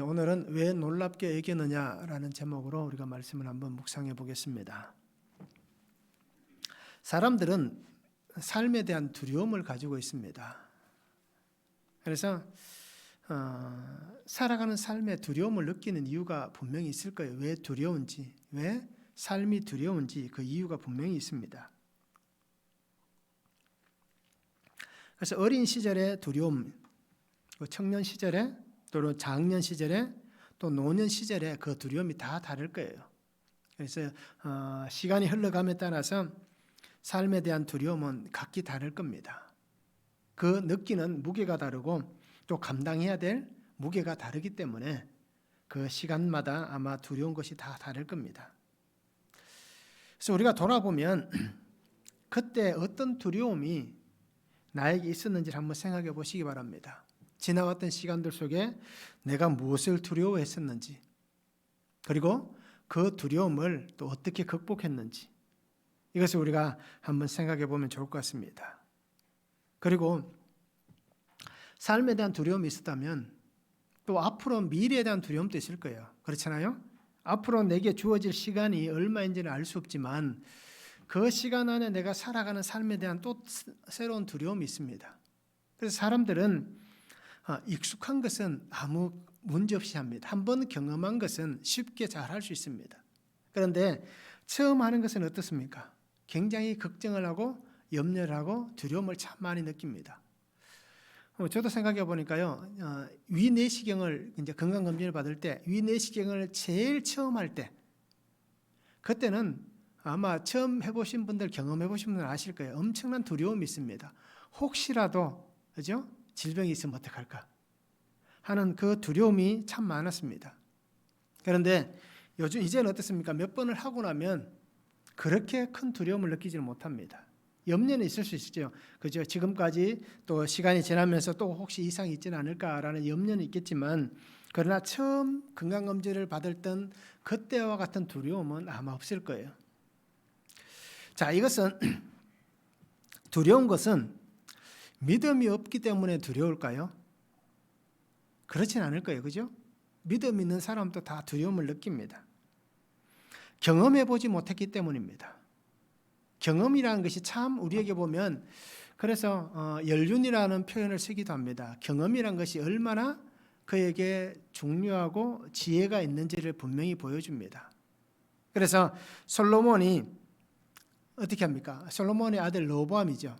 오늘은 왜 놀랍게 여기느냐라는 제목으로 우리가 말씀을 한번 묵상해 보겠습니다. 사람들은 삶에 대한 두려움을 가지고 있습니다. 그래서 살아가는 삶에 두려움을 느끼는 이유가 분명히 있을 거예요. 왜 두려운지, 왜 삶이 두려운지 그 이유가 분명히 있습니다. 그래서 어린 시절의 두려움, 청년 시절에 또는 장년 시절에 또 노년 시절에 그 두려움이 다 다를 거예요. 그래서 시간이 흘러감에 따라서 삶에 대한 두려움은 각기 다를 겁니다. 그 느끼는 무게가 다르고 또 감당해야 될 무게가 다르기 때문에 그 시간마다 아마 두려운 것이 다 다를 겁니다. 그래서 우리가 돌아보면 그때 어떤 두려움이 나에게 있었는지를 한번 생각해 보시기 바랍니다. 지나갔던 시간들 속에 내가 무엇을 두려워했었는지, 그리고 그 두려움을 또 어떻게 극복했는지, 이것을 우리가 한번 생각해 보면 좋을 것 같습니다. 그리고 삶에 대한 두려움이 있었다면 또 앞으로 미래에 대한 두려움도 있을 거예요. 그렇잖아요? 앞으로 내게 주어질 시간이 얼마인지는 알 수 없지만 그 시간 안에 내가 살아가는 삶에 대한 또 새로운 두려움이 있습니다. 그래서 사람들은 익숙한 것은 아무 문제 없이 합니다. 한번 경험한 것은 쉽게 잘 할 수 있습니다. 그런데 처음 하는 것은 어떻습니까? 굉장히 걱정을 하고 염려를 하고 두려움을 참 많이 느낍니다. 저도 생각해 보니까요, 위내시경을 이제 건강검진을 받을 때 위내시경을 제일 처음 할 때, 그때는 아마 처음 해보신 분들, 경험해 보신 분들 아실 거예요. 엄청난 두려움이 있습니다. 혹시라도 그죠? 질병이 있으면 어떡할까 하는 그 두려움이 참 많았습니다. 그런데 이제는 어떻습니까? 몇 번을 하고 나면 그렇게 큰 두려움을 느끼지는 못합니다. 염려는 있을 수 있죠. 그죠? 지금까지 또 시간이 지나면서 또 혹시 이상이 있지는 않을까라는 염려는 있겠지만, 그러나 처음 건강검진을 받을 땐 그때와 같은 두려움은 아마 없을 거예요. 자, 이것은 두려운 것은 믿음이 없기 때문에 두려울까요? 그렇진 않을 거예요. 그죠? 믿음 있는 사람도 다 두려움을 느낍니다. 경험해 보지 못했기 때문입니다. 경험이라는 것이 참 우리에게 보면, 그래서 연륜이라는 표현을 쓰기도 합니다. 경험이라는 것이 얼마나 그에게 중요하고 지혜가 있는지를 분명히 보여줍니다. 그래서 솔로몬이 어떻게 합니까? 솔로몬의 아들 로보암이죠.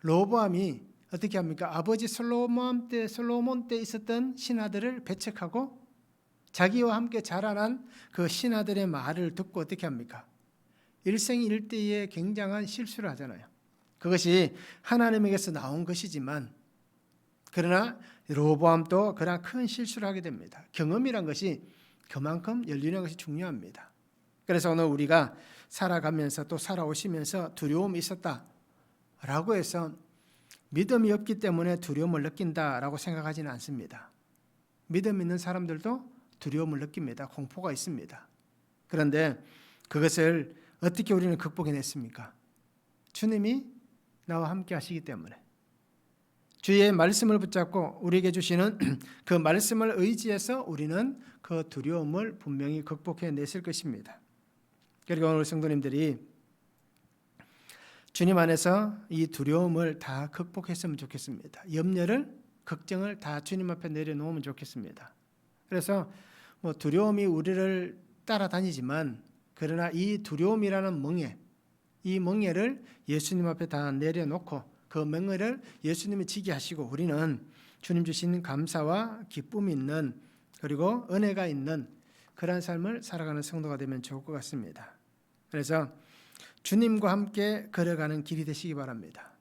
로보암이 어떻게 합니까? 아버지 솔로몬 때 있었던 신하들을 배척하고 자기와 함께 자라난 그 신하들의 말을 듣고 어떻게 합니까? 일생일대의 굉장한 실수를 하잖아요. 그것이 하나님에게서 나온 것이지만, 그러나 로보암도 그러나 큰 실수를 하게 됩니다. 경험이란 것이 그만큼 연륜이라는 것이 중요합니다. 그래서 오늘 우리가 살아가면서 또 살아오시면서 두려움이 있었다라고 해서 믿음이 없기 때문에 두려움을 느낀다라고 생각하지는 않습니다. 믿음 있는 사람들도 두려움을 느낍니다. 공포가 있습니다. 그런데 그것을 어떻게 우리는 극복해냈습니까? 주님이 나와 함께 하시기 때문에, 주의 말씀을 붙잡고 우리에게 주시는 그 말씀을 의지해서 우리는 그 두려움을 분명히 극복해냈을 것입니다. 그리고 오늘 성도님들이 주님 안에서 이 두려움을 다 극복했으면 좋겠습니다. 염려를, 걱정을 다 주님 앞에 내려놓으면 좋겠습니다. 그래서 두려움이 우리를 따라다니지만, 그러나 이 두려움이라는 멍에, 이 멍에를 예수님 앞에 다 내려놓고 그 멍에를 예수님이 지게 하시고 우리는 주님 주신 감사와 기쁨이 있는, 그리고 은혜가 있는 그러한 삶을 살아가는 성도가 되면 좋을 것 같습니다. 그래서 주님과 함께 걸어가는 길이 되시기 바랍니다.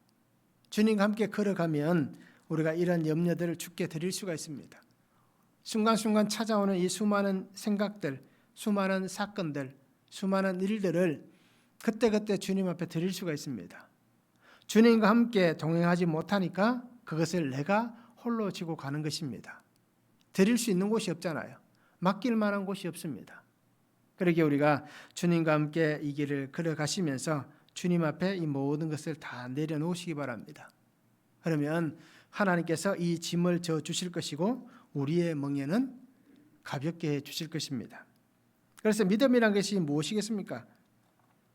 주님과 함께 걸어가면 우리가 이런 염려들을 주께 드릴 수가 있습니다. 순간순간 찾아오는 이 수많은 생각들, 수많은 사건들, 수많은 일들을 그때그때 주님 앞에 드릴 수가 있습니다. 주님과 함께 동행하지 못하니까 그것을 내가 홀로 지고 가는 것입니다. 드릴 수 있는 곳이 없잖아요. 맡길 만한 곳이 없습니다. 그러기에 우리가 주님과 함께 이 길을 걸어가시면서 주님 앞에 이 모든 것을 다 내려놓으시기 바랍니다. 그러면 하나님께서 이 짐을 져 주실 것이고 우리의 멍에는 가볍게 해 주실 것입니다. 그래서 믿음이란 것이 무엇이겠습니까?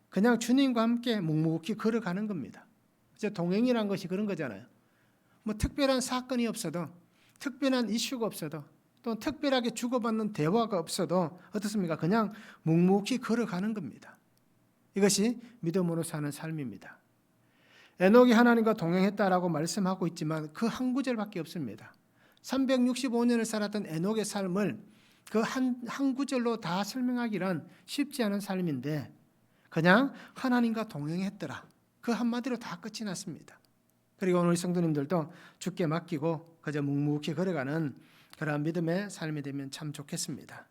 그냥 주님과 함께 묵묵히 걸어가는 겁니다. 이제 동행이란 것이 그런 거잖아요. 뭐 특별한 사건이 없어도, 특별한 이슈가 없어도, 또 특별하게 주고받는 대화가 없어도 어떻습니까? 그냥 묵묵히 걸어가는 겁니다. 이것이 믿음으로 사는 삶입니다. 에녹이 하나님과 동행했다라고 말씀하고 있지만 그 한 구절밖에 없습니다. 365년을 살았던 에녹의 삶을 그 한 구절로 다 설명하기란 쉽지 않은 삶인데 그냥 하나님과 동행했더라. 그 한마디로 다 끝이 났습니다. 그리고 오늘 성도님들도 주께 맡기고 그저 묵묵히 걸어가는 그러한 믿음의 삶이 되면 참 좋겠습니다.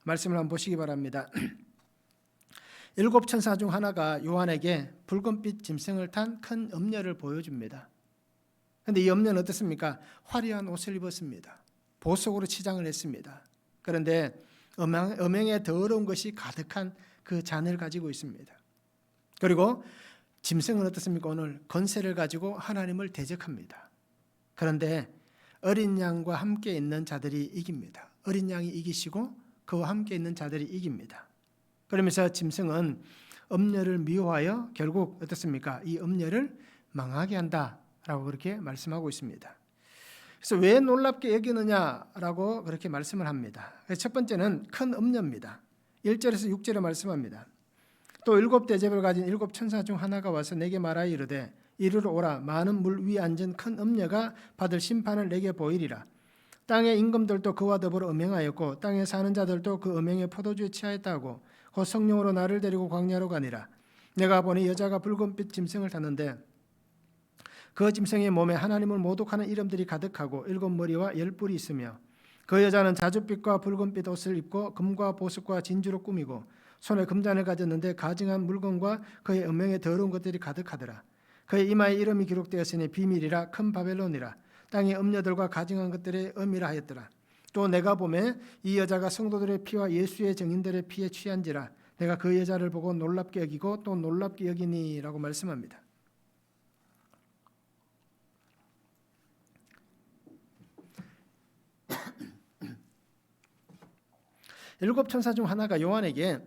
말씀을 한번 보시기 바랍니다. 7 천사 중 하나가 요한에게 붉은빛 짐승을 탄 큰 엄녀를 보여줍니다. 그런데 이 엄녀는 어떻습니까? 화려한 옷을 입었습니다. 보석으로 치장을 했습니다. 그런데 음행에 더러운 것이 가득한 그 잔을 가지고 있습니다. 그리고 짐승은 어떻습니까? 오늘 권세를 가지고 하나님을 대적합니다. 그런데 어린 양과 함께 있는 자들이 이깁니다. 어린 양이 이기시고 그와 함께 있는 자들이 이깁니다. 그러면서 짐승은 엄녀를 미워하여 결국 어떻습니까? 이 엄녀를 망하게 한다라고 그렇게 말씀하고 있습니다. 그래서 왜 놀랍게 여기느냐라고 그렇게 말씀을 합니다. 첫 번째는 큰 엄녀입니다. 1절에서 6절에 말씀합니다. 또 7 대접을 가진 7 천사 중 하나가 와서 내게 말하여 이르되 이리로 오라. 많은 물 위에 앉은 큰 엄녀가 받을 심판을 내게 보이리라. 땅의 임금들도 그와 더불어 음행하였고 땅에 사는 자들도 그 음행의 포도주에 취하였다고 곧 성령으로 나를 데리고 광야로 가니라. 내가 보니 여자가 붉은빛 짐승을 탔는데 그 짐승의 몸에 하나님을 모독하는 이름들이 가득하고 7 머리와 10 뿔이 있으며 그 여자는 자줏빛과 붉은빛 옷을 입고 금과 보석과 진주로 꾸미고 손에 금잔을 가졌는데 가증한 물건과 그의 음행의 더러운 것들이 가득하더라. 그의 이마에 이름이 기록되었으니 비밀이라 큰 바벨론이라 땅의 음녀들과 가증한 것들의 음이라 하였더라. 또 내가 보매 이 여자가 성도들의 피와 예수의 증인들의 피에 취한지라 내가 그 여자를 보고 놀랍게 여기고 또 놀랍게 여기니라고 말씀합니다. 7 천사 중 하나가 요한에게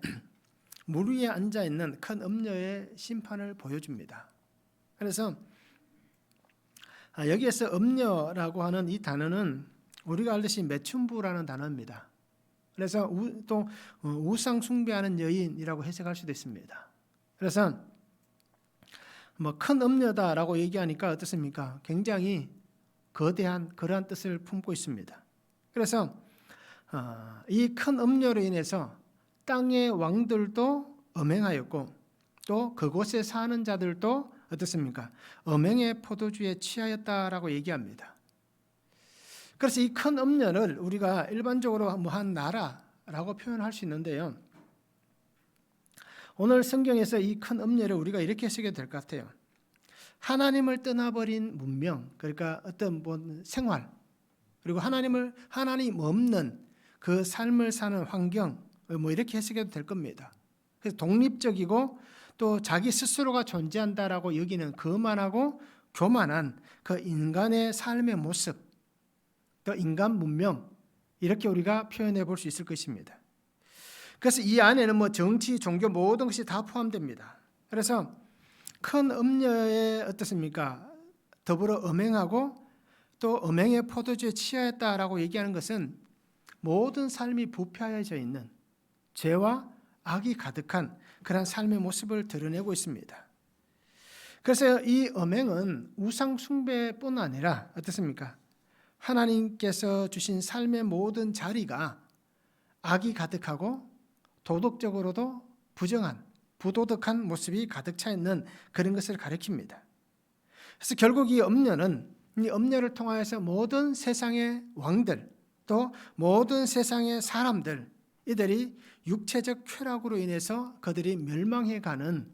물 위에 앉아있는 큰 음녀의 심판을 보여줍니다. 그래서 여기에서 음녀라고 하는 이 단어는 우리가 알듯이 매춘부라는 단어입니다. 그래서 또 우상 숭배하는 여인이라고 해석할 수도 있습니다. 그래서 뭐 큰 음녀다라고 얘기하니까 어떻습니까? 굉장히 거대한 그러한 뜻을 품고 있습니다. 그래서 이 큰 음녀로 인해서 땅의 왕들도 음행하였고 또 그곳에 사는 자들도 어떻습니까? 음행의 포도주에 취하였다라고 얘기합니다. 그래서 이 큰 음녀를 우리가 일반적으로 뭐 한 나라라고 표현할 수 있는데요. 오늘 성경에서 이 큰 음녀를 우리가 이렇게 쓰게 될 것 같아요. 하나님을 떠나버린 문명, 그러니까 어떤 생활, 그리고 하나님 없는 그 삶을 사는 환경, 뭐 이렇게 해석해도 될 겁니다. 그래서 독립적이고 또 자기 스스로가 존재한다라고 여기는 거만하고 교만한 그 인간의 삶의 모습, 또 인간 문명, 이렇게 우리가 표현해 볼 수 있을 것입니다. 그래서 이 안에는 뭐 정치, 종교 모든 것이 다 포함됩니다. 그래서 큰 음녀의 어떻습니까? 더불어 음행하고 또 음행의 포도주에 취하였다라고 얘기하는 것은 모든 삶이 부패하여져 있는 죄와 악이 가득한 그런 삶의 모습을 드러내고 있습니다. 그래서 이 음행은 우상 숭배뿐 아니라 어떻습니까? 하나님께서 주신 삶의 모든 자리가 악이 가득하고 도덕적으로도 부정한, 부도덕한 모습이 가득 차 있는 그런 것을 가리킵니다. 그래서 결국 이 음녀를 통하여서 모든 세상의 왕들, 또 모든 세상의 사람들, 이들이 육체적 쾌락으로 인해서 그들이 멸망해가는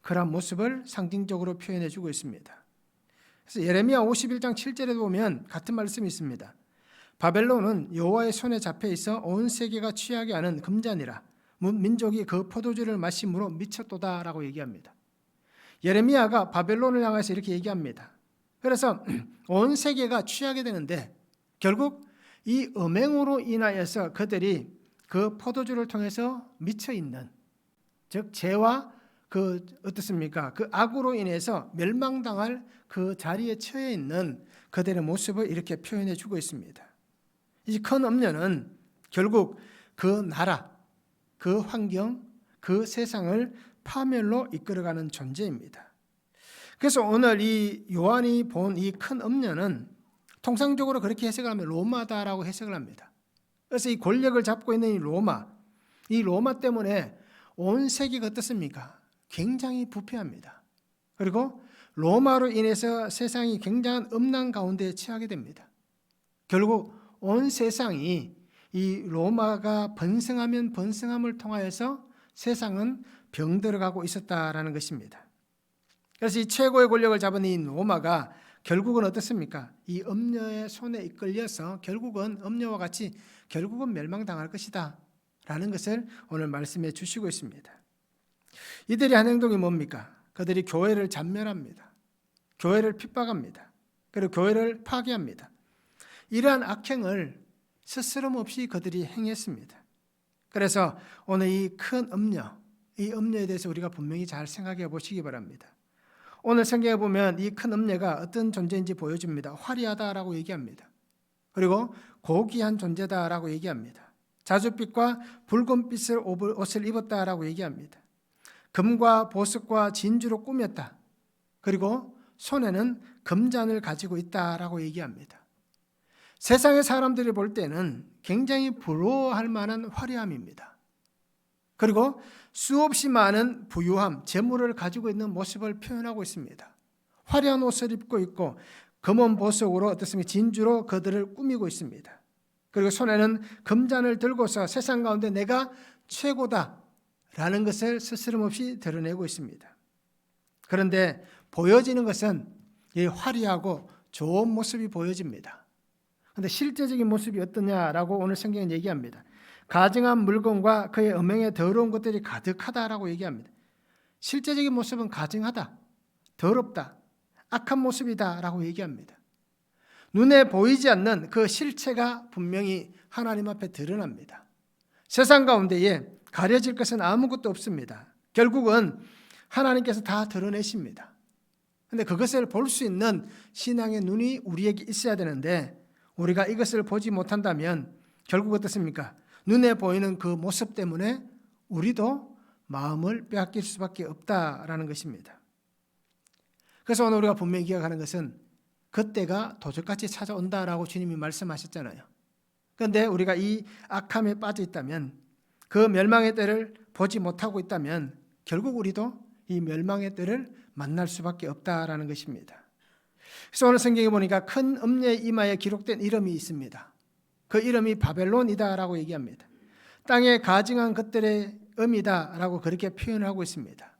그런 모습을 상징적으로 표현해주고 있습니다. 그래서 예레미야 51장 7절에 보면 같은 말씀이 있습니다. 바벨론은 여호와의 손에 잡혀 있어 온 세계가 취하게 하는 금잔이라 민족이 그 포도주를 마심으로 미쳤도다라고 얘기합니다. 예레미야가 바벨론을 향해서 이렇게 얘기합니다. 그래서 온 세계가 취하게 되는데 결국 이 음행으로 인하여서 그들이 그 포도주를 통해서 미쳐 있는, 즉 죄와 그 어떻습니까? 그 악으로 인해서 멸망당할 그 자리에 처해 있는 그들의 모습을 이렇게 표현해 주고 있습니다. 이 큰 음녀는 결국 그 나라, 그 환경, 그 세상을 파멸로 이끌어가는 존재입니다. 그래서 오늘 이 요한이 본 이 큰 음녀는 통상적으로 그렇게 해석을 하면 로마다라고 해석을 합니다. 그래서 이 권력을 잡고 있는 이 로마 때문에 온 세계가 어떻습니까? 굉장히 부패합니다. 그리고 로마로 인해서 세상이 굉장한 음란 가운데 처하게 됩니다. 결국 온 세상이 이 로마가 번성하면 번성함을 통하여서 세상은 병들어가고 있었다라는 것입니다. 그래서 이 최고의 권력을 잡은 이 로마가 결국은 어떻습니까? 이 음녀의 손에 이끌려서 결국은 음녀와 같이 결국은 멸망당할 것이다 라는 것을 오늘 말씀해 주시고 있습니다. 이들이 한 행동이 뭡니까? 그들이 교회를 잔멸합니다. 교회를 핍박합니다. 그리고 교회를 파괴합니다. 이러한 악행을 스스럼 없이 그들이 행했습니다. 그래서 오늘 이 큰 음녀, 이 음녀에 대해서 우리가 분명히 잘 생각해 보시기 바랍니다. 오늘 성경에 보면 이 큰 음녀가 어떤 존재인지 보여줍니다. 화려하다라고 얘기합니다. 그리고 고귀한 존재다라고 얘기합니다. 자줏빛과 붉은빛을 옷을 입었다라고 얘기합니다. 금과 보석과 진주로 꾸몄다. 그리고 손에는 금잔을 가지고 있다라고 얘기합니다. 세상의 사람들이 볼 때는 굉장히 부러워할 만한 화려함입니다. 그리고 수없이 많은 부유함, 재물을 가지고 있는 모습을 표현하고 있습니다. 화려한 옷을 입고 있고 금은 보석으로 어떻습니까? 진주로 그들을 꾸미고 있습니다. 그리고 손에는 금잔을 들고서 세상 가운데 내가 최고다라는 것을 스스럼없이 드러내고 있습니다. 그런데 보여지는 것은 이 화려하고 좋은 모습이 보여집니다. 그런데 실제적인 모습이 어떠냐라고 오늘 성경은 얘기합니다. 가증한 물건과 그의 음행에 더러운 것들이 가득하다라고 얘기합니다. 실제적인 모습은 가증하다, 더럽다, 악한 모습이다라고 얘기합니다. 눈에 보이지 않는 그 실체가 분명히 하나님 앞에 드러납니다. 세상 가운데에 가려질 것은 아무것도 없습니다. 결국은 하나님께서 다 드러내십니다. 그런데 그것을 볼 수 있는 신앙의 눈이 우리에게 있어야 되는데 우리가 이것을 보지 못한다면 결국 어떻습니까? 눈에 보이는 그 모습 때문에 우리도 마음을 빼앗길 수밖에 없다라는 것입니다. 그래서 오늘 우리가 분명히 기억하는 것은 그때가 도적같이 찾아온다라고 주님이 말씀하셨잖아요. 그런데 우리가 이 악함에 빠져 있다면, 그 멸망의 때를 보지 못하고 있다면 결국 우리도 이 멸망의 때를 만날 수밖에 없다라는 것입니다. 그래서 오늘 성경에 보니까 큰 음녀의 이마에 기록된 이름이 있습니다. 그 이름이 바벨론이다라고 얘기합니다. 땅에 가증한 것들의 음이다라고 그렇게 표현하고 있습니다.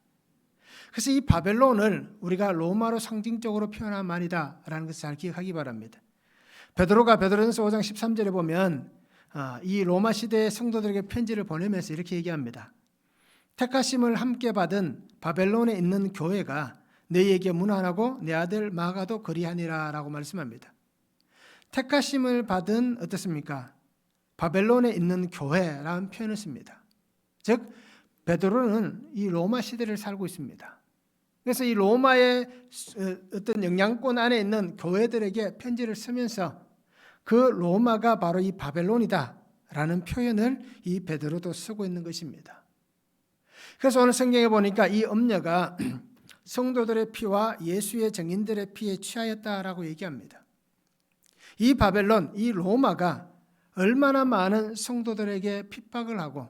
그래서 이 바벨론을 우리가 로마로 상징적으로 표현한 말이다라는 것을 잘 기억하기 바랍니다. 베드로가 베드로전서 5장 13절에 보면 이 로마 시대의 성도들에게 편지를 보내면서 이렇게 얘기합니다. 택하심을 함께 받은 바벨론에 있는 교회가 너희에게 문안하고 내 아들 마가도 그리하니라 라고 말씀합니다. 택하심을 받은 어떻습니까? 바벨론에 있는 교회라는 표현을 씁니다. 즉 베드로는 이 로마 시대를 살고 있습니다. 그래서 이 로마의 어떤 영향권 안에 있는 교회들에게 편지를 쓰면서 그 로마가 바로 이 바벨론이다 라는 표현을 이 베드로도 쓰고 있는 것입니다. 그래서 오늘 성경에 보니까 이 음녀가 성도들의 피와 예수의 증인들의 피에 취하였다라고 얘기합니다. 이 바벨론, 이 로마가 얼마나 많은 성도들에게 핍박을 하고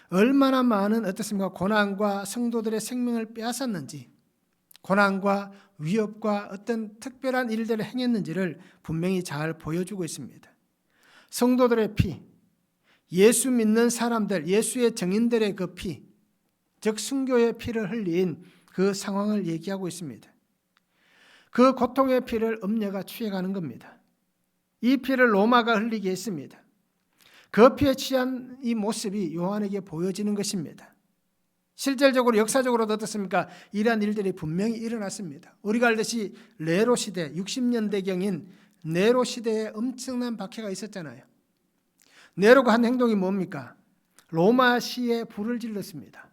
얼마나 많은 어떻습니까? 고난과 성도들의 생명을 빼앗았는지, 고난과 위협과 어떤 특별한 일들을 행했는지를 분명히 잘 보여주고 있습니다. 성도들의 피, 예수 믿는 사람들, 예수의 증인들의 그 피, 즉 순교의 피를 흘린 그 상황을 얘기하고 있습니다. 그 고통의 피를 음녀가 취해가는 겁니다. 이 피를 로마가 흘리게 했습니다. 그 피에 취한 이 모습이 요한에게 보여지는 것입니다. 실질적으로 역사적으로도 어떻습니까? 이러한 일들이 분명히 일어났습니다. 우리가 알듯이 네로 시대 60년대경인 네로 시대에 엄청난 박해가 있었잖아요. 네로가 한 행동이 뭡니까? 로마시에 불을 질렀습니다.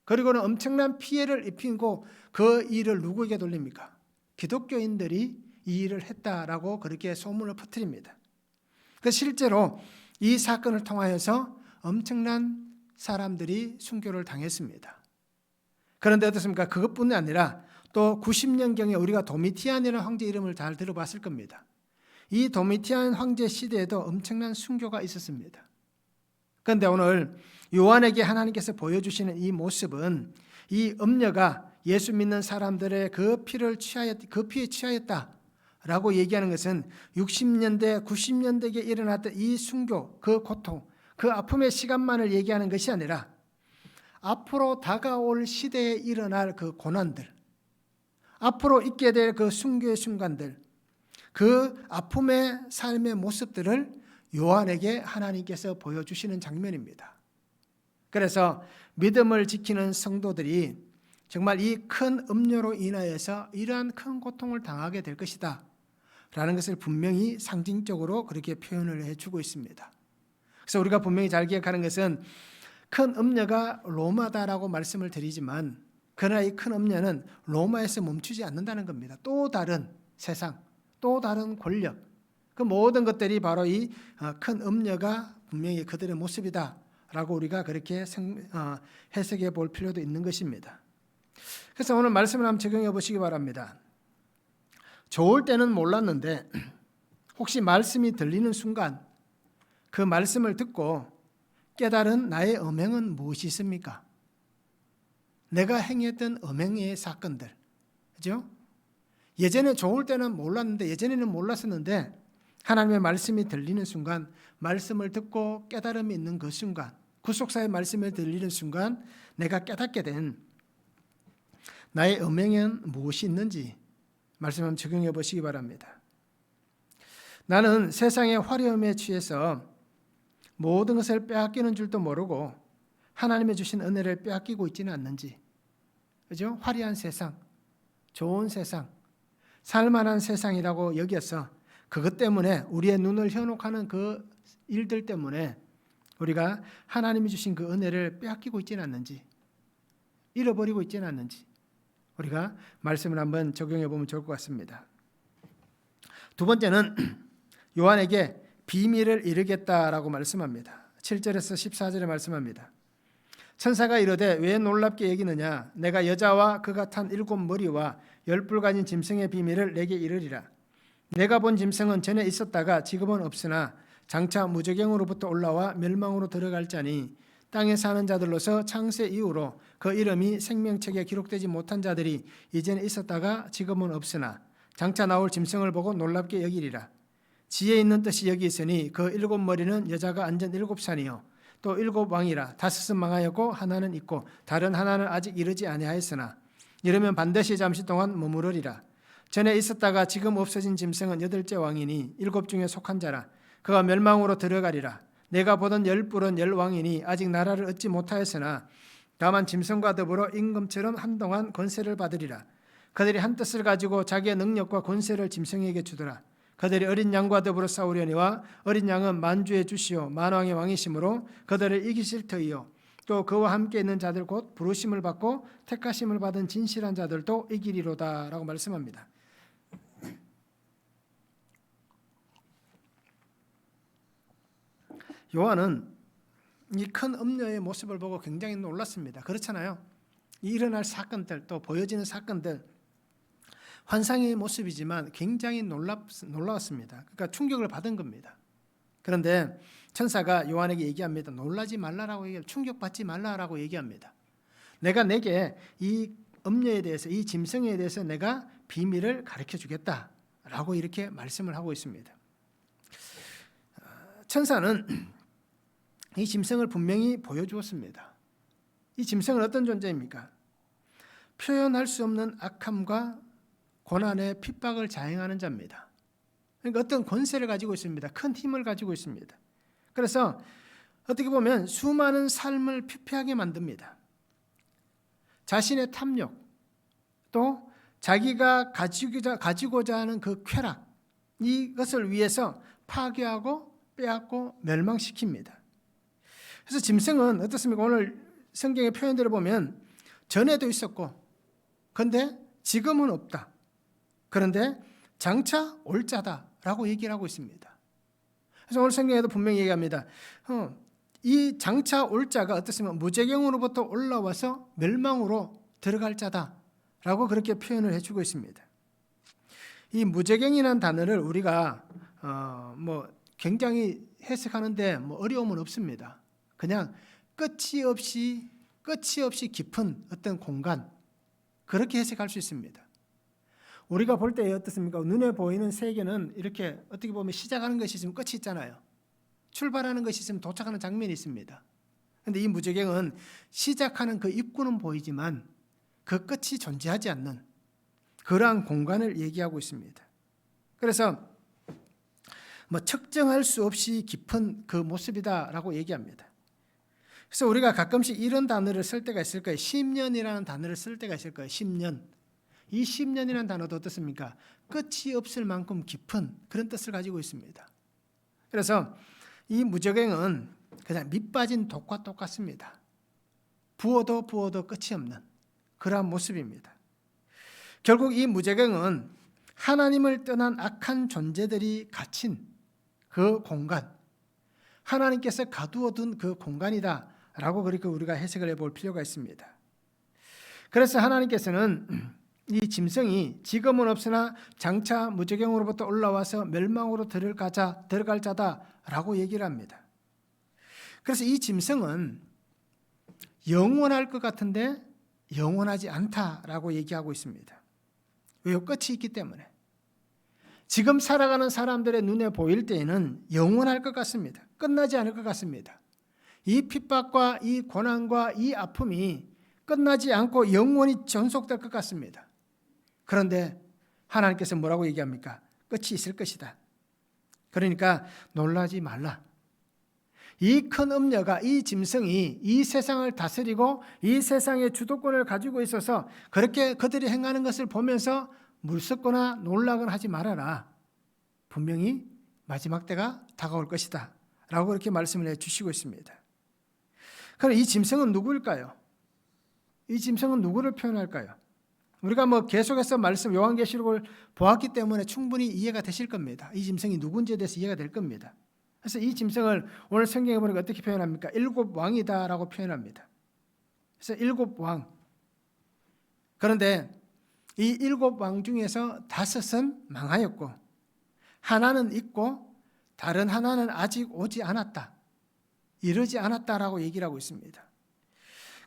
그리고는 엄청난 피해를 입히고 그 일을 누구에게 돌립니까? 기독교인들이 이 일을 했다라고 그렇게 소문을 퍼뜨립니다. 그 실제로 이 사건을 통하여서 엄청난 사람들이 순교를 당했습니다. 그런데 어떻습니까? 그것뿐이 아니라 또 90년경에 우리가 도미티안이라는 황제 이름을 잘 들어봤을 겁니다. 이 도미티안 황제 시대에도 엄청난 순교가 있었습니다. 그런데 오늘 요한에게 하나님께서 보여주시는 이 모습은 이 음녀가 예수 믿는 사람들의 그 피에 취하였다라고 얘기하는 것은 60년대, 90년대에 일어났던 이 순교, 그 고통, 그 아픔의 시간만을 얘기하는 것이 아니라 앞으로 다가올 시대에 일어날 그 고난들, 앞으로 있게 될 그 순교의 순간들, 그 아픔의 삶의 모습들을 요한에게 하나님께서 보여주시는 장면입니다. 그래서 믿음을 지키는 성도들이 정말 이 큰 음료로 인하여서 이러한 큰 고통을 당하게 될 것이다 라는 것을 분명히 상징적으로 그렇게 표현을 해주고 있습니다. 그래서 우리가 분명히 잘 기억하는 것은 큰 음녀가 로마다라고 말씀을 드리지만 그러나 이 큰 음녀는 로마에서 멈추지 않는다는 겁니다. 또 다른 세상, 또 다른 권력, 그 모든 것들이 바로 이 큰 음녀가 분명히 그들의 모습이다라고 우리가 그렇게 해석해 볼 필요도 있는 것입니다. 그래서 오늘 말씀을 한번 적용해 보시기 바랍니다. 좋을 때는 몰랐는데 혹시 말씀이 들리는 순간 그 말씀을 듣고 깨달은 나의 음행은 무엇이 있습니까? 내가 행했던 음행의 사건들, 그죠? 예전에 좋을 때는 몰랐는데, 예전에는 몰랐었는데 하나님의 말씀이 들리는 순간, 말씀을 듣고 깨달음이 있는 그 순간, 구속사의 말씀을 들리는 순간 내가 깨닫게 된 나의 음행은 무엇이 있는지 말씀 한번 적용해 보시기 바랍니다. 나는 세상의 화려함에 취해서 모든 것을 빼앗기는 줄도 모르고 하나님의 주신 은혜를 빼앗기고 있지는 않는지, 그죠? 화려한 세상, 좋은 세상, 살만한 세상이라고 여겨서 그것 때문에 우리의 눈을 현혹하는 그 일들 때문에 우리가 하나님이 주신 그 은혜를 빼앗기고 있지는 않는지, 잃어버리고 있지는 않는지 우리가 말씀을 한번 적용해 보면 좋을 것 같습니다. 두 번째는 요한에게 비밀을 이루겠다라고 말씀합니다. 7절에서 14절에 말씀합니다. 천사가 이르되 왜 놀랍게 여기느냐? 내가 여자와 그가 탄 7 머리와 10뿔 가진 짐승의 비밀을 내게 이르리라. 내가 본 짐승은 전에 있었다가 지금은 없으나 장차 무저갱으로부터 올라와 멸망으로 들어갈 자니 땅에 사는 자들로서 창세 이후로 그 이름이 생명책에 기록되지 못한 자들이 이전에 있었다가 지금은 없으나 장차 나올 짐승을 보고 놀랍게 여기리라. 지혜 있는 뜻이 여기 있으니 그 7 머리는 여자가 앉은 7산이요 또 7 왕이라. 5은 망하였고 하나는 있고 다른 하나는 아직 이르지 아니하였으나 이르면 반드시 잠시 동안 머무르리라. 전에 있었다가 지금 없어진 짐승은 8째 왕이니 7 중에 속한 자라. 그가 멸망으로 들어가리라. 내가 보던 10뿔은 10왕이니 아직 나라를 얻지 못하였으나 다만 짐승과 더불어 임금처럼 한동안 권세를 받으리라. 그들이 한 뜻을 가지고 자기의 능력과 권세를 짐승에게 주더라. 그들이 어린 양과 더불어 싸우려니와 어린 양은 만주의 주시오 만왕의 왕이시므로 그들을 이기실 터이요 또 그와 함께 있는 자들 곧 부르심을 받고 택하심을 받은 진실한 자들도 이기리로다 라고 말씀합니다. 요한은 이 큰 음녀의 모습을 보고 굉장히 놀랐습니다. 그렇잖아요. 이 일어날 사건들, 또 보여지는 사건들, 환상의 모습이지만 굉장히 놀라웠습니다. 그러니까 충격을 받은 겁니다. 그런데 천사가 요한에게 얘기합니다. 놀라지 말라라고 얘기합니다. 충격받지 말라라고 얘기합니다. 내게 이 음녀에 대해서, 이 짐승에 대해서 내가 비밀을 가르쳐 주겠다라고 이렇게 말씀을 하고 있습니다. 천사는 이 짐승을 분명히 보여주었습니다. 이 짐승은 어떤 존재입니까? 표현할 수 없는 악함과 고난의 핍박을 자행하는 자입니다. 그러니까 어떤 권세를 가지고 있습니다. 큰 힘을 가지고 있습니다. 그래서 어떻게 보면 수많은 삶을 피폐하게 만듭니다. 자신의 탐욕, 또 자기가 가지고자 하는 그 쾌락, 이것을 위해서 파괴하고 빼앗고 멸망시킵니다. 그래서 짐승은 어떻습니까? 오늘 성경의 표현들을 보면 전에도 있었고 그런데 지금은 없다. 그런데 장차 올 자다라고 얘기를 하고 있습니다. 그래서 오늘 성경에도 분명히 얘기합니다. 이 장차 올 자가 어떻습니까? 무저갱으로부터 올라와서 멸망으로 들어갈 자다라고 그렇게 표현을 해주고 있습니다. 이 무저갱이라는 단어를 우리가 굉장히 해석하는데 어려움은 없습니다. 그냥 끝이 없이 깊은 어떤 공간, 그렇게 해석할 수 있습니다. 우리가 볼 때 어떻습니까? 눈에 보이는 세계는 이렇게 어떻게 보면 시작하는 것이 있으면 끝이 있잖아요. 출발하는 것이 있으면 도착하는 장면이 있습니다. 그런데 이 무저갱은 시작하는 그 입구는 보이지만 그 끝이 존재하지 않는 그러한 공간을 얘기하고 있습니다. 그래서 측정할 수 없이 깊은 그 모습이다라고 얘기합니다. 그래서 우리가 가끔씩 이런 단어를 쓸 때가 있을 거예요. 10년이라는 단어를 쓸 때가 있을 거예요. 10년. 이 10년이라는 단어도 어떻습니까? 끝이 없을 만큼 깊은 그런 뜻을 가지고 있습니다. 그래서 이 무저갱은 그냥 밑 빠진 독과 똑같습니다. 부어도 끝이 없는 그러한 모습입니다. 결국 이 무저갱은 하나님을 떠난 악한 존재들이 갇힌 그 공간, 하나님께서 가두어둔 그 공간이다라고 그렇게 우리가 해석을 해볼 필요가 있습니다. 그래서 하나님께서는 이 짐승이 지금은 없으나 장차 무저갱으로부터 올라와서 멸망으로 들어갈 자다라고 얘기를 합니다. 그래서 이 짐승은 영원할 것 같은데 영원하지 않다라고 얘기하고 있습니다. 왜요? 끝이 있기 때문에. 지금 살아가는 사람들의 눈에 보일 때에는 영원할 것 같습니다. 끝나지 않을 것 같습니다. 이 핍박과 이 고난과 이 아픔이 끝나지 않고 영원히 전속될 것 같습니다. 그런데 하나님께서 뭐라고 얘기합니까? 끝이 있을 것이다. 그러니까 놀라지 말라. 이 큰 음녀가, 이 짐승이 이 세상을 다스리고 이 세상의 주도권을 가지고 있어서 그렇게 그들이 행하는 것을 보면서 무섭거나 놀라거나 하지 말아라. 분명히 마지막 때가 다가올 것이다 라고 그렇게 말씀을 해주시고 있습니다. 그럼 이 짐승은 누구일까요? 이 짐승은 누구를 표현할까요? 우리가 계속해서 말씀 요한계시록을 보았기 때문에 충분히 이해가 되실 겁니다. 이 짐승이 누군지에 대해서 이해가 될 겁니다. 그래서 이 짐승을 오늘 성경에 보니까 어떻게 표현합니까? 7 왕이다라고 표현합니다. 그래서 7 왕. 그런데 이 7 왕 중에서 5은 망하였고 하나는 있고 다른 하나는 아직 오지 않았다. 이르지 않았다라고 얘기를 하고 있습니다.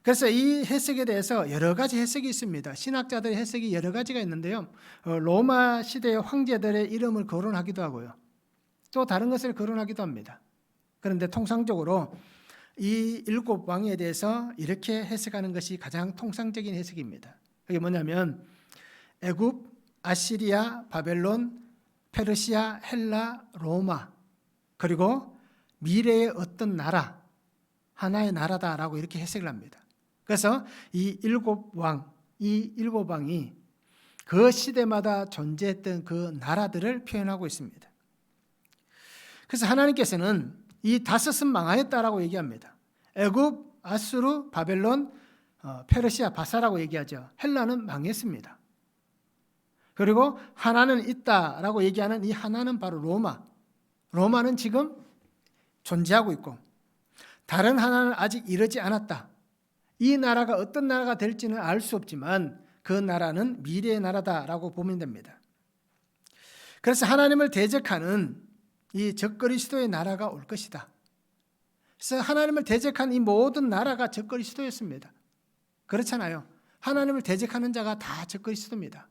그래서 이 해석에 대해서 여러 가지 해석이 있습니다. 신학자들의 해석이 여러 가지가 있는데요. 로마 시대의 황제들의 이름을 거론하기도 하고요. 또 다른 것을 거론하기도 합니다. 그런데 통상적으로 이 7 왕에 대해서 이렇게 해석하는 것이 가장 통상적인 해석입니다. 그게 뭐냐면 애굽, 아시리아, 바벨론, 페르시아, 헬라, 로마, 그리고 미래의 어떤 나라, 하나의 나라다라고 이렇게 해석을 합니다. 그래서 이 7 왕, 이 7 왕이 그 시대마다 존재했던 그 나라들을 표현하고 있습니다. 그래서 하나님께서는 이 5은 망하였다라고 얘기합니다. 애굽, 아수르, 바벨론, 페르시아, 바사라고 얘기하죠. 헬라는 망했습니다. 그리고 하나는 있다라고 얘기하는 이 하나는 바로 로마. 로마는 지금 존재하고 있고 다른 하나는 아직 이르지 않았다. 이 나라가 어떤 나라가 될지는 알 수 없지만 그 나라는 미래의 나라다라고 보면 됩니다. 그래서 하나님을 대적하는 이 적그리스도의 나라가 올 것이다. 그래서 하나님을 대적한 이 모든 나라가 적그리스도였습니다. 그렇잖아요. 하나님을 대적하는 자가 다 적그리스도입니다.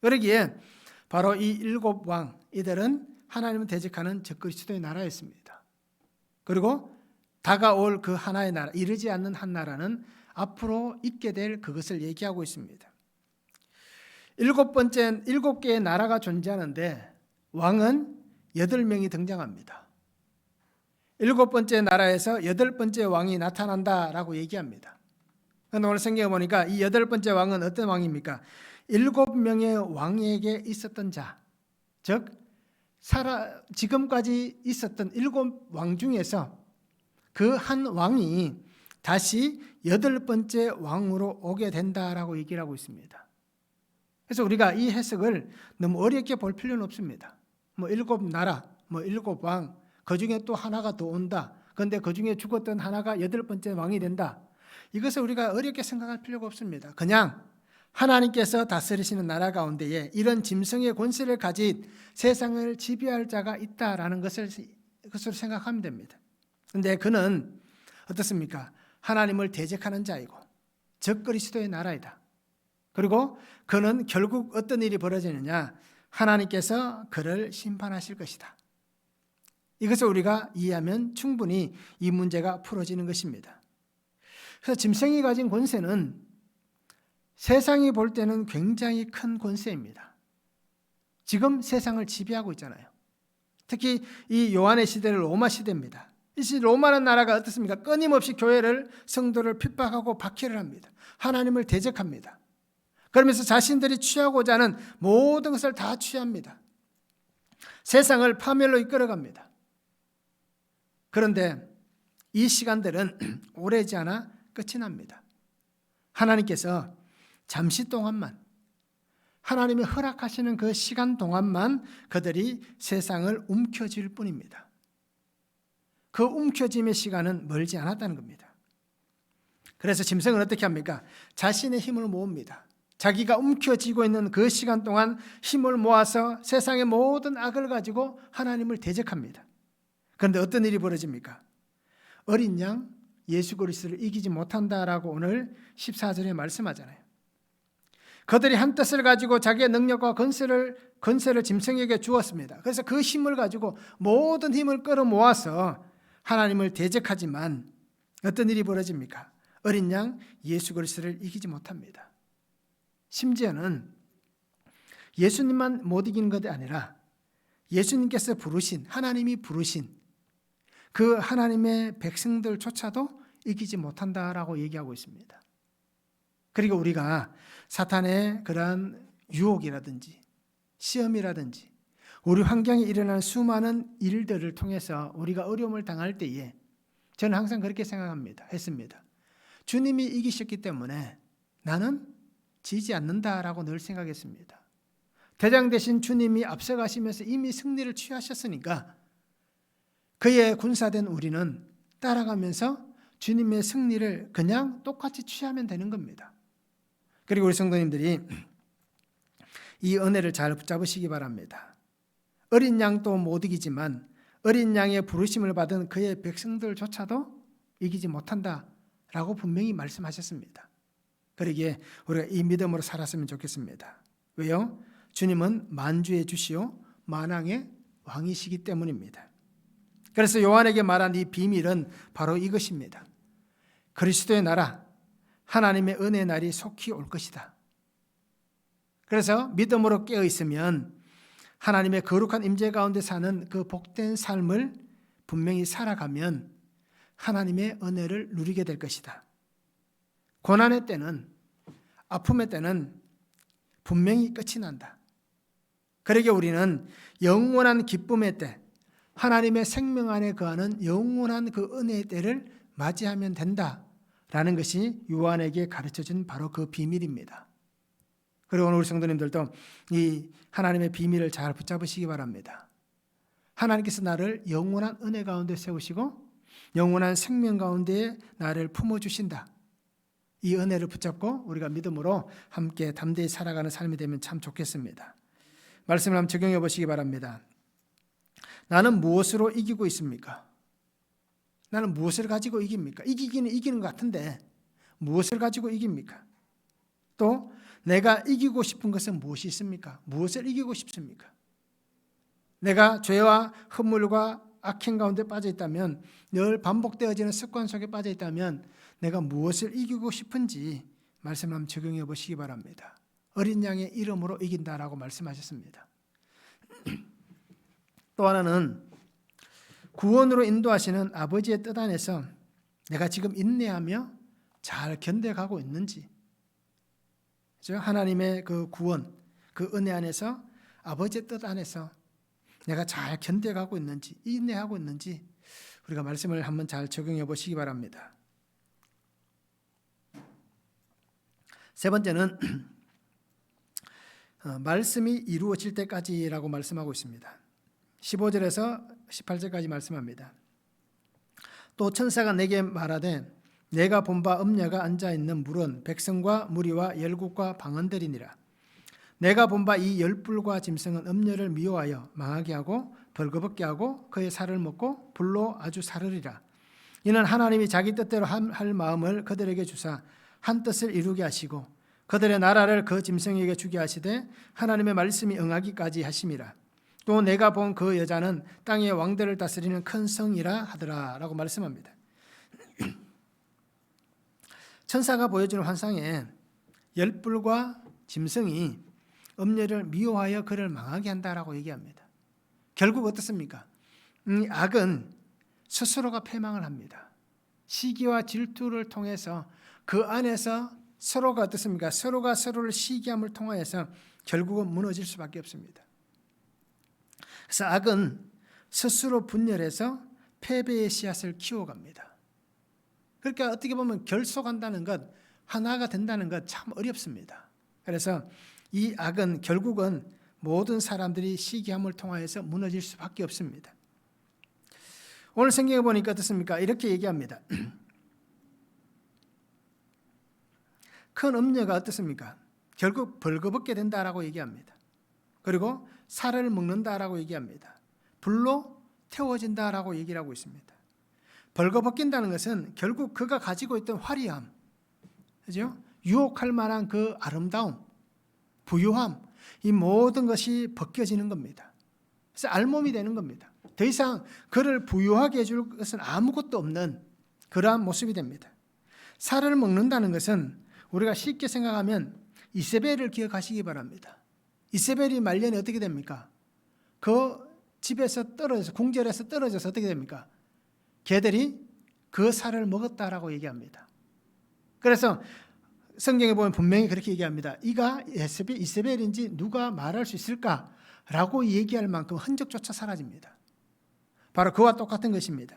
그러기에 바로 이 7 왕 이들은 하나님을 대적하는 적그리스도의 나라였습니다. 그리고 다가올 그 하나의 나라, 이르지 않는 한 나라는 앞으로 있게 될 그것을 얘기하고 있습니다. 7개의 나라가 존재하는데 왕은 8명이 등장합니다. 7번째 나라에서 8번째 왕이 나타난다라고 얘기합니다. 그런데 오늘 성경에 보니까 이 8번째 왕은 어떤 왕입니까? 7명의 왕에게 있었던 자, 즉 지금까지 있었던 7왕 중에서 그 한 왕이 다시 8번째 왕으로 오게 된다라고 얘기를 하고 있습니다. 그래서 우리가 이 해석을 너무 어렵게 볼 필요는 없습니다. 7나라, 7왕, 그 중에 또 하나가 더 온다. 그런데 그 중에 죽었던 하나가 8번째 왕이 된다. 이것을 우리가 어렵게 생각할 필요가 없습니다. 그냥 하나님께서 다스리시는 나라 가운데에 이런 짐승의 권세를 가진 세상을 지배할 자가 있다라는 것을 생각하면 됩니다. 그런데 그는 어떻습니까? 하나님을 대적하는 자이고 적 그리스도의 나라이다. 그리고 그는 결국 어떤 일이 벌어지느냐? 하나님께서 그를 심판하실 것이다. 이것을 우리가 이해하면 충분히 이 문제가 풀어지는 것입니다. 그래서 짐승이 가진 권세는 세상이 볼 때는 굉장히 큰 권세입니다. 지금 세상을 지배하고 있잖아요. 특히 이 요한의 시대는 로마 시대입니다. 이 로마는 나라가 어떻습니까? 끊임없이 교회를, 성도를 핍박하고 박해를 합니다. 하나님을 대적합니다. 그러면서 자신들이 취하고자 하는 모든 것을 다 취합니다. 세상을 파멸로 이끌어갑니다. 그런데 이 시간들은 오래지 않아 끝이 납니다. 하나님께서 잠시 동안만, 하나님이 허락하시는 그 시간 동안만 그들이 세상을 움켜쥘 뿐입니다. 그 움켜짐의 시간은 멀지 않았다는 겁니다. 그래서 짐승은 어떻게 합니까? 자신의 힘을 모읍니다. 자기가 움켜쥐고 있는 그 시간 동안 힘을 모아서 세상의 모든 악을 가지고 하나님을 대적합니다. 그런데 어떤 일이 벌어집니까? 어린 양 예수 그리스도를 이기지 못한다라고 오늘 14절에 말씀하잖아요. 그들이 한 뜻을 가지고 자기의 능력과 건세를 짐승에게 주었습니다. 그래서 그 힘을 가지고 모든 힘을 끌어모아서 하나님을 대적하지만 어떤 일이 벌어집니까? 어린 양 예수 그리스도를 이기지 못합니다. 심지어는 예수님만 못 이기는 것이 아니라 예수님께서 부르신, 하나님이 부르신 그 하나님의 백성들조차도 이기지 못한다라고 얘기하고 있습니다. 그리고 우리가 사탄의 그러한 유혹이라든지 시험이라든지 우리 환경에 일어나는 수많은 일들을 통해서 우리가 어려움을 당할 때에 저는 항상 그렇게 했습니다. 주님이 이기셨기 때문에 나는 지지 않는다라고 늘 생각했습니다. 대장 되신 주님이 앞서가시면서 이미 승리를 취하셨으니까 그의 군사된 우리는 따라가면서 주님의 승리를 그냥 똑같이 취하면 되는 겁니다. 그리고 우리 성도님들이 이 은혜를 잘 붙잡으시기 바랍니다. 어린 양도 못 이기지만 어린 양의 부르심을 받은 그의 백성들조차도 이기지 못한다라고 분명히 말씀하셨습니다. 그러기에 우리가 이 믿음으로 살았으면 좋겠습니다. 왜요? 주님은 만주의 주시오 만왕의 왕이시기 때문입니다. 그래서 요한에게 말한 이 비밀은 바로 이것입니다. 그리스도의 나라, 하나님의 은혜의 날이 속히 올 것이다. 그래서 믿음으로 깨어 있으면 하나님의 거룩한 임재 가운데 사는 그 복된 삶을 분명히 살아가면 하나님의 은혜를 누리게 될 것이다. 고난의 때는, 아픔의 때는 분명히 끝이 난다. 그러기에 우리는 영원한 기쁨의 때, 하나님의 생명 안에 거하는 영원한 그 은혜의 때를 맞이하면 된다라는 것이 요한에게 가르쳐준 바로 그 비밀입니다. 그리고 오늘 우리 성도님들도 이 하나님의 비밀을 잘 붙잡으시기 바랍니다. 하나님께서 나를 영원한 은혜 가운데 세우시고 영원한 생명 가운데 나를 품어주신다. 이 은혜를 붙잡고 우리가 믿음으로 함께 담대히 살아가는 삶이 되면 참 좋겠습니다. 말씀을 한번 적용해 보시기 바랍니다. 나는 무엇으로 이기고 있습니까? 나는 무엇을 가지고 이깁니까? 이기기는 이기는 것 같은데 무엇을 가지고 이깁니까? 또 내가 이기고 싶은 것은 무엇이 있습니까? 무엇을 이기고 싶습니까? 내가 죄와 흠물과 악행 가운데 빠져 있다면, 늘 반복되어지는 습관 속에 빠져 있다면 내가 무엇을 이기고 싶은지 말씀을 한번 적용해 보시기 바랍니다. 어린 양의 이름으로 이긴다라고 말씀하셨습니다. 또 하나는 구원으로 인도하시는 아버지의 뜻 안에서 내가 지금 인내하며 잘 견뎌가고 있는지, 하나님의 그 구원, 그 은혜 안에서, 아버지의 뜻 안에서 내가 잘 견뎌가고 있는지, 인내하고 있는지 우리가 말씀을 한번 잘 적용해 보시기 바랍니다. 세 번째는 말씀이 이루어질 때까지라고 말씀하고 있습니다. 15절에서 18절까지 말씀합니다. 또 천사가 내게 말하되 내가 본 바 음녀가 앉아있는 물은 백성과 무리와 열국과 방언들이니라. 내가 본 바 이 열불과 짐승은 음녀를 미워하여 망하게 하고 벌거벗게 하고 그의 살을 먹고 불로 아주 사르리라. 이는 하나님이 자기 뜻대로 할 마음을 그들에게 주사 한 뜻을 이루게 하시고 그들의 나라를 그 짐승에게 주게 하시되 하나님의 말씀이 응하기까지 하심이라. 또 내가 본 그 여자는 땅의 왕들을 다스리는 큰 성이라 하더라 라고 말씀합니다. 천사가 보여주는 환상에 열불과 짐승이 음녀를 미워하여 그를 망하게 한다라고 얘기합니다. 결국 어떻습니까? 악은 스스로가 패망을 합니다. 시기와 질투를 통해서 그 안에서 서로가 어떻습니까? 서로가 서로를 시기함을 통하여서 결국은 무너질 수밖에 없습니다. 그래서 악은 스스로 분열해서 패배의 씨앗을 키워갑니다. 그러니까 어떻게 보면 결속한다는 것, 하나가 된다는 것 참 어렵습니다. 그래서 이 악은 결국은 모든 사람들이 시기함을 통하여서 무너질 수밖에 없습니다. 오늘 성경에 보니까 어떻습니까? 이렇게 얘기합니다. 큰 음녀가 어떻습니까? 결국 벌거벗게 된다라고 얘기합니다. 그리고 살을 먹는다라고 얘기합니다. 불로 태워진다라고 얘기를 하고 있습니다. 벌거벗긴다는 것은 결국 그가 가지고 있던 화려함, 그죠? 유혹할 만한 그 아름다움, 부유함, 이 모든 것이 벗겨지는 겁니다. 그래서 알몸이 되는 겁니다. 더 이상 그를 부유하게 해줄 것은 아무것도 없는 그러한 모습이 됩니다. 살을 먹는다는 것은 우리가 쉽게 생각하면 이세벨을 기억하시기 바랍니다. 이세벨이 말년에 어떻게 됩니까? 그 집에서 떨어져서, 궁전에서 떨어져서 어떻게 됩니까? 개들이 그 살을 먹었다라고 얘기합니다. 그래서 성경에 보면 분명히 그렇게 얘기합니다. 이가 이세벨인지 누가 말할 수 있을까라고 얘기할 만큼 흔적조차 사라집니다. 바로 그와 똑같은 것입니다.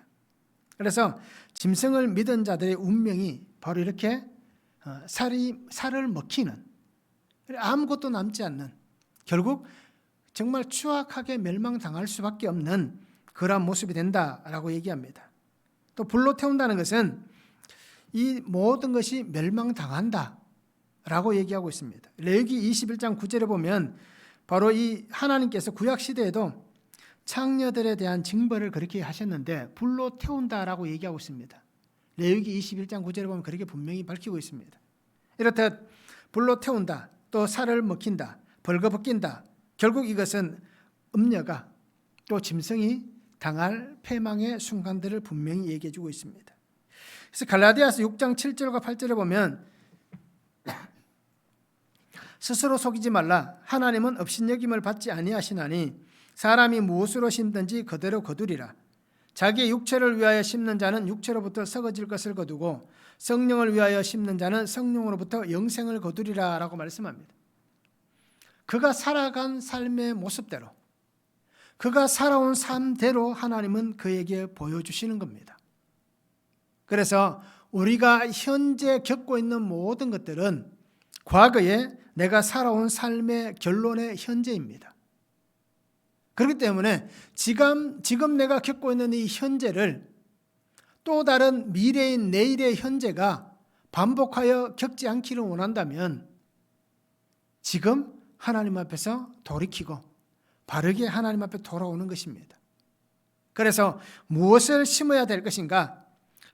그래서 짐승을 믿은 자들의 운명이 바로 이렇게 살을 먹히는, 아무것도 남지 않는, 결국 정말 추악하게 멸망당할 수밖에 없는 그러한 모습이 된다라고 얘기합니다. 또 불로 태운다는 것은 이 모든 것이 멸망당한다라고 얘기하고 있습니다. 레위기 21장 9절에 보면 바로 이 하나님께서 구약 시대에도 창녀들에 대한 징벌을 그렇게 하셨는데 불로 태운다라고 얘기하고 있습니다. 레위기 21장 9절에 보면 그렇게 분명히 밝히고 있습니다. 이렇듯 불로 태운다, 또 살을 먹힌다, 벌거벗긴다. 결국 이것은 음녀가 또 짐승이 당할 패망의 순간들을 분명히 얘기해 주고 있습니다. 그래서 갈라디아서 6장 7절과 8절에 보면 스스로 속이지 말라. 하나님은 업신여김을 받지 아니하시나니 사람이 무엇으로 심든지 그대로 거두리라. 자기의 육체를 위하여 심는 자는 육체로부터 썩어질 것을 거두고 성령을 위하여 심는 자는 성령으로부터 영생을 거두리라 라고 말씀합니다. 그가 살아간 삶의 모습대로, 그가 살아온 삶대로 하나님은 그에게 보여주시는 겁니다. 그래서 우리가 현재 겪고 있는 모든 것들은 과거에 내가 살아온 삶의 결론의 현재입니다. 그렇기 때문에 지금 내가 겪고 있는 이 현재를 또 다른 미래인 내일의 현재가 반복하여 겪지 않기를 원한다면 지금 하나님 앞에서 돌이키고 바르게 하나님 앞에 돌아오는 것입니다. 그래서 무엇을 심어야 될 것인가?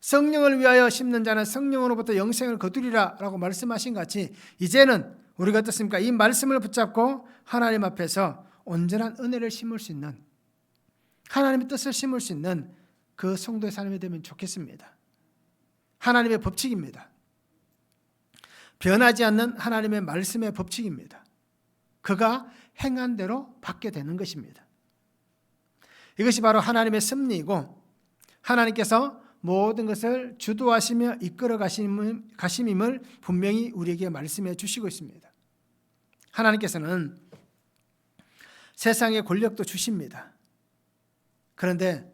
성령을 위하여 심는 자는 성령으로부터 영생을 거두리라 라고 말씀하신 같이 이제는 우리가 어떻습니까? 이 말씀을 붙잡고 하나님 앞에서 온전한 은혜를 심을 수 있는, 하나님의 뜻을 심을 수 있는 그 성도의 삶이 되면 좋겠습니다. 하나님의 법칙입니다. 변하지 않는 하나님의 말씀의 법칙입니다. 그가 행한 대로 받게 되는 것입니다. 이것이 바로 하나님의 섭리이고 하나님께서 모든 것을 주도하시며 이끌어 가심임을 분명히 우리에게 말씀해 주시고 있습니다. 하나님께서는 세상의 권력도 주십니다. 그런데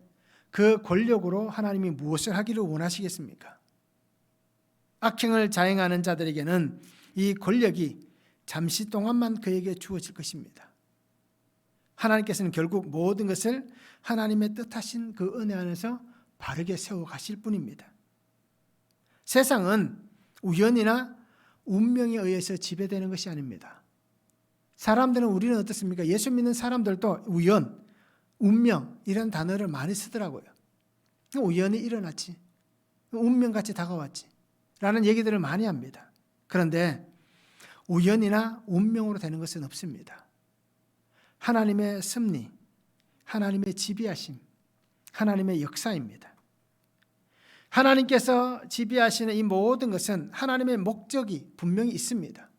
그 권력으로 하나님이 무엇을 하기를 원하시겠습니까? 악행을 자행하는 자들에게는 이 권력이 잠시 동안만 그에게 주어질 것입니다. 하나님께서는 결국 모든 것을 하나님의 뜻하신 그 은혜 안에서 바르게 세워가실 뿐입니다. 세상은 우연이나 운명에 의해서 지배되는 것이 아닙니다. 사람들은 우리는 어떻습니까? 예수 믿는 사람들도 우연, 운명 이런 단어를 많이 쓰더라고요. 우연히 일어났지, 운명같이 다가왔지 라는 얘기들을 많이 합니다. 그런데 우연이나 운명으로 되는 것은 없습니다. 하나님의 섭리, 하나님의 지배하심, 하나님의 역사입니다. 하나님께서 지배하시는 이 모든 것은 하나님의 목적이 분명히 있습니다.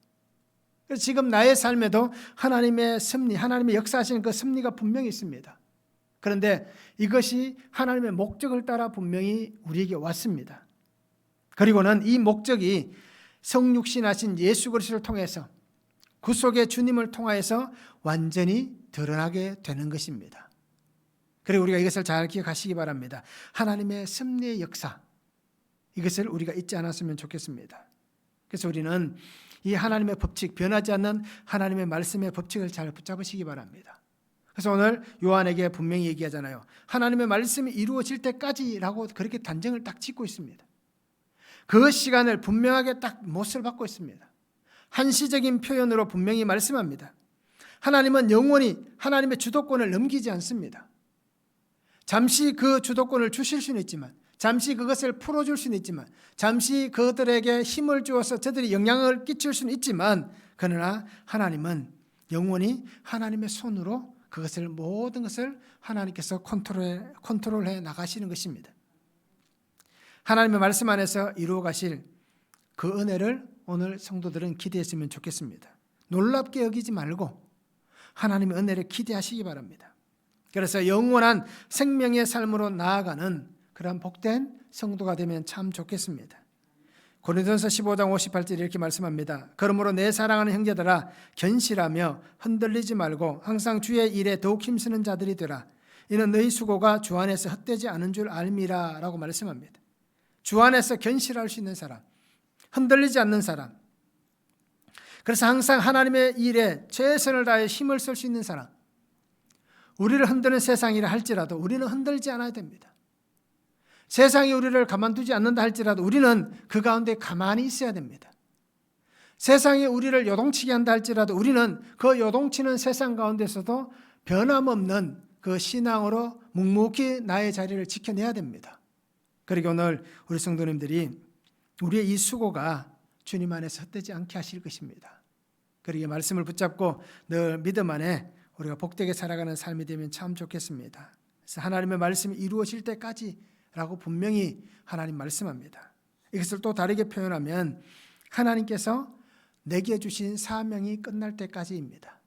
그래서 지금 나의 삶에도 하나님의 섭리, 하나님의 역사하시는 그 섭리가 분명히 있습니다. 그런데 이것이 하나님의 목적을 따라 분명히 우리에게 왔습니다. 그리고는 이 목적이 성육신하신 예수 그리스도를 통해서 구속의 주님을 통하여서 완전히 드러나게 되는 것입니다. 그리고 우리가 이것을 잘 기억하시기 바랍니다. 하나님의 섭리의 역사, 이것을 우리가 잊지 않았으면 좋겠습니다. 그래서 우리는 이 하나님의 법칙, 변하지 않는 하나님의 말씀의 법칙을 잘 붙잡으시기 바랍니다. 그래서 오늘 요한에게 분명히 얘기하잖아요. 하나님의 말씀이 이루어질 때까지라고 그렇게 단정을 딱 짓고 있습니다. 그 시간을 분명하게 딱 못을 받고 있습니다. 한시적인 표현으로 분명히 말씀합니다. 하나님은 영원히 하나님의 주도권을 넘기지 않습니다. 잠시 그 주도권을 주실 수는 있지만, 잠시 그것을 풀어줄 수는 있지만, 잠시 그들에게 힘을 주어서 저들이 영향을 끼칠 수는 있지만, 그러나 하나님은 영원히 하나님의 손으로 그것을 모든 것을 하나님께서 컨트롤해 나가시는 것입니다. 하나님의 말씀 안에서 이루어 가실 그 은혜를 오늘 성도들은 기대했으면 좋겠습니다. 놀랍게 여기지 말고 하나님의 은혜를 기대하시기 바랍니다. 그래서 영원한 생명의 삶으로 나아가는 그런 복된 성도가 되면 참 좋겠습니다. 고린도전서 15장 58절 이렇게 말씀합니다. 그러므로 내 사랑하는 형제들아 견실하며 흔들리지 말고 항상 주의 일에 더욱 힘쓰는 자들이 되라. 이는 너희 수고가 주 안에서 헛되지 않은 줄 알미라 라고 말씀합니다. 주 안에서 견실할 수 있는 사람, 흔들리지 않는 사람, 그래서 항상 하나님의 일에 최선을 다해 힘을 쓸 수 있는 사람, 우리를 흔드는 세상이라 할지라도 우리는 흔들지 않아야 됩니다. 세상이 우리를 가만두지 않는다 할지라도 우리는 그 가운데 가만히 있어야 됩니다. 세상이 우리를 요동치게 한다 할지라도 우리는 그 요동치는 세상 가운데서도 변함없는 그 신앙으로 묵묵히 나의 자리를 지켜내야 됩니다. 그리고 오늘 우리 성도님들이 우리의 이 수고가 주님 안에서 헛되지 않게 하실 것입니다. 그리고 말씀을 붙잡고 늘 믿음 안에 우리가 복되게 살아가는 삶이 되면 참 좋겠습니다. 그래서 하나님의 말씀이 이루어질 때까지 라고 분명히 하나님 말씀합니다. 이것을 또 다르게 표현하면 하나님께서 내게 주신 사명이 끝날 때까지입니다.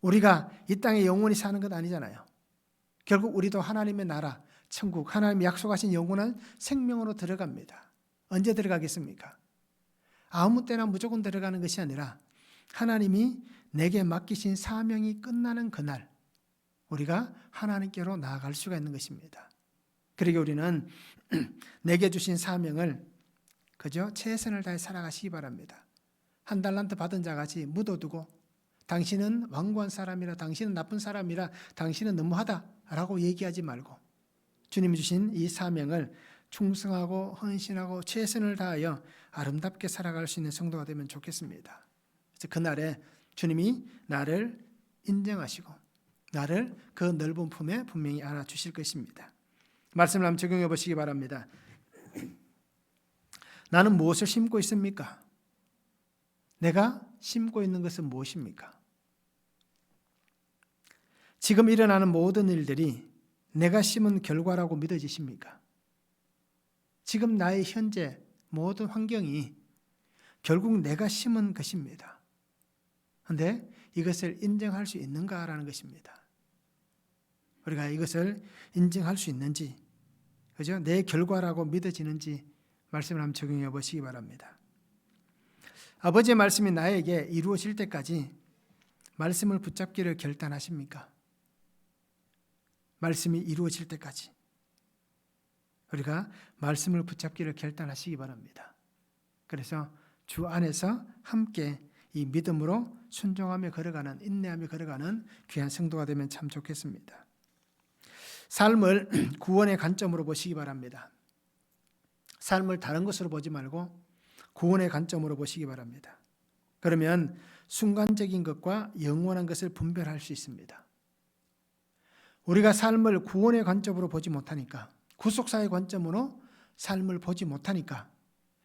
우리가 이 땅에 영원히 사는 것 아니잖아요. 결국 우리도 하나님의 나라, 천국, 하나님이 약속하신 영원한 생명으로 들어갑니다. 언제 들어가겠습니까? 아무 때나 무조건 들어가는 것이 아니라 하나님이 내게 맡기신 사명이 끝나는 그날 우리가 하나님께로 나아갈 수가 있는 것입니다. 그러게 우리는 내게 주신 사명을 그저 최선을 다해 살아가시기 바랍니다. 한 달란트 받은 자같이 묻어두고 당신은 완고한 사람이라, 당신은 나쁜 사람이라, 당신은 너무하다라고 얘기하지 말고 주님이 주신 이 사명을 충성하고 헌신하고 최선을 다하여 아름답게 살아갈 수 있는 성도가 되면 좋겠습니다. 그래서 그날에 주님이 나를 인정하시고 나를 그 넓은 품에 분명히 안아주실 것입니다. 말씀을 한번 적용해 보시기 바랍니다. 나는 무엇을 심고 있습니까? 내가 심고 있는 것은 무엇입니까? 지금 일어나는 모든 일들이 내가 심은 결과라고 믿어지십니까? 지금 나의 현재 모든 환경이 결국 내가 심은 것입니다. 그런데 이것을 인정할 수 있는가라는 것입니다. 우리가 이것을 인정할 수 있는지, 그죠? 내 결과라고 믿어지는지 말씀을 한번 적용해 보시기 바랍니다. 아버지의 말씀이 나에게 이루어질 때까지 말씀을 붙잡기를 결단하십니까? 말씀이 이루어질 때까지 우리가 말씀을 붙잡기를 결단하시기 바랍니다. 그래서 주 안에서 함께 이 믿음으로 순종하며 걸어가는, 인내하며 걸어가는 귀한 성도가 되면 참 좋겠습니다. 삶을 구원의 관점으로 보시기 바랍니다. 삶을 다른 것으로 보지 말고 구원의 관점으로 보시기 바랍니다. 그러면 순간적인 것과 영원한 것을 분별할 수 있습니다. 우리가 삶을 구원의 관점으로 보지 못하니까, 구속사의 관점으로 삶을 보지 못하니까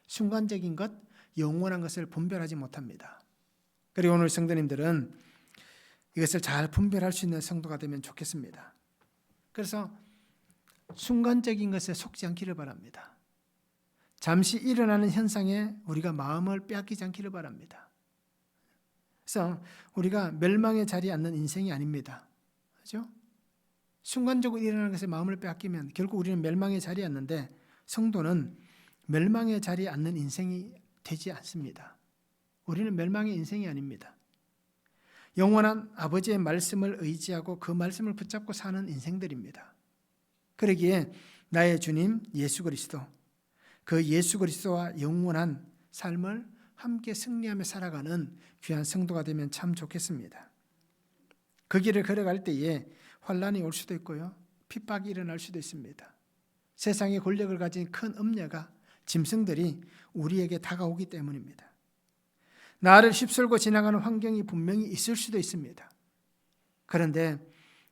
순간적인 것, 영원한 것을 분별하지 못합니다. 그리고 오늘 성도님들은 이것을 잘 분별할 수 있는 성도가 되면 좋겠습니다. 그래서 순간적인 것에 속지 않기를 바랍니다. 잠시 일어나는 현상에 우리가 마음을 빼앗기지 않기를 바랍니다. 그래서 우리가 멸망의 자리에 앉는 인생이 아닙니다. 그렇죠? 순간적으로 일어나는 것에 마음을 빼앗기면 결국 우리는 멸망의 자리에 앉는데, 성도는 멸망의 자리에 앉는 인생이 되지 않습니다. 우리는 멸망의 인생이 아닙니다. 영원한 아버지의 말씀을 의지하고 그 말씀을 붙잡고 사는 인생들입니다. 그러기에 나의 주님 예수 그리스도, 그 예수 그리스도와 영원한 삶을 함께 승리하며 살아가는 귀한 성도가 되면 참 좋겠습니다. 그 길을 걸어갈 때에 환난이 올 수도 있고요, 핍박이 일어날 수도 있습니다. 세상의 권력을 가진 큰 음녀가, 짐승들이 우리에게 다가오기 때문입니다. 나를 휩쓸고 지나가는 환경이 분명히 있을 수도 있습니다. 그런데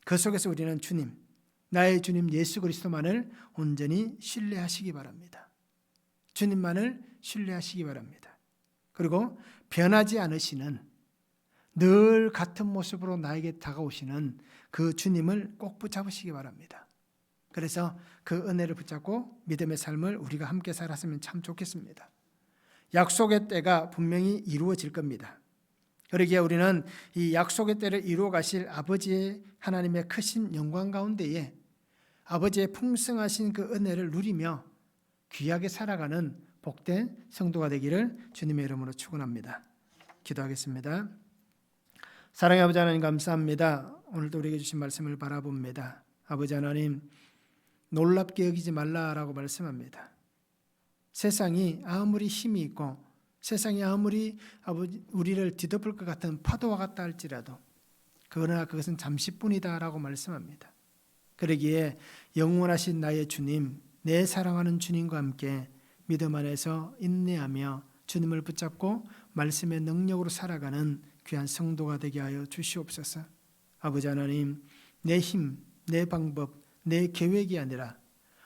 그 속에서 우리는 주님, 나의 주님 예수 그리스도만을 온전히 신뢰하시기 바랍니다. 주님만을 신뢰하시기 바랍니다. 그리고 변하지 않으시는, 늘 같은 모습으로 나에게 다가오시는 그 주님을 꼭 붙잡으시기 바랍니다. 그래서 그 은혜를 붙잡고 믿음의 삶을 우리가 함께 살았으면 참 좋겠습니다. 약속의 때가 분명히 이루어질 겁니다. 그러기에 우리는 이 약속의 때를 이루어 가실 아버지의 하나님의 크신 영광 가운데에 아버지의 풍성하신 그 은혜를 누리며 귀하게 살아가는 복된 성도가 되기를 주님의 이름으로 축원합니다. 기도하겠습니다. 사랑의 아버지 하나님 감사합니다. 오늘도 우리에게 주신 말씀을 바라봅니다. 아버지 하나님, 놀랍게 여기지 말라라고 말씀합니다. 세상이 아무리 힘이 있고 세상이 아무리 우리를 뒤덮을 것 같은 파도와 같다 할지라도 그러나 그것은 잠시뿐이다라고 말씀합니다. 그러기에 영원하신 나의 주님, 내 사랑하는 주님과 함께 믿음 안에서 인내하며 주님을 붙잡고 말씀의 능력으로 살아가는 귀한 성도가 되게 하여 주시옵소서. 아버지 하나님, 내 힘, 내 방법, 내 계획이 아니라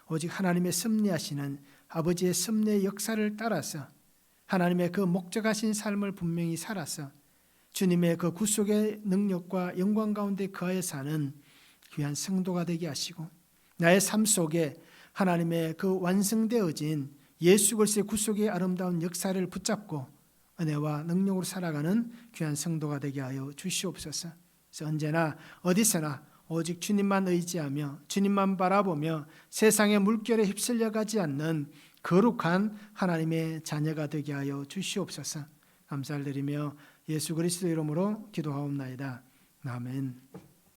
오직 하나님의 섭리하시는 아버지의 섭리의 역사를 따라서 하나님의 그 목적하신 삶을 분명히 살아서 주님의 그 구속의 능력과 영광 가운데 거하여 사는 귀한 성도가 되게 하시고, 나의 삶 속에 하나님의 그 완성되어진 예수 그리스도의 구속의 아름다운 역사를 붙잡고 은혜와 능력으로 살아가는 귀한 성도가 되게 하여 주시옵소서. 그래서 언제나 어디서나 오직 주님만 의지하며 주님만 바라보며 세상의 물결에 휩쓸려 가지 않는 거룩한 하나님의 자녀가 되게 하여 주시옵소서. 감사를 드리며 예수 그리스도 이름으로 기도하옵나이다. 아멘.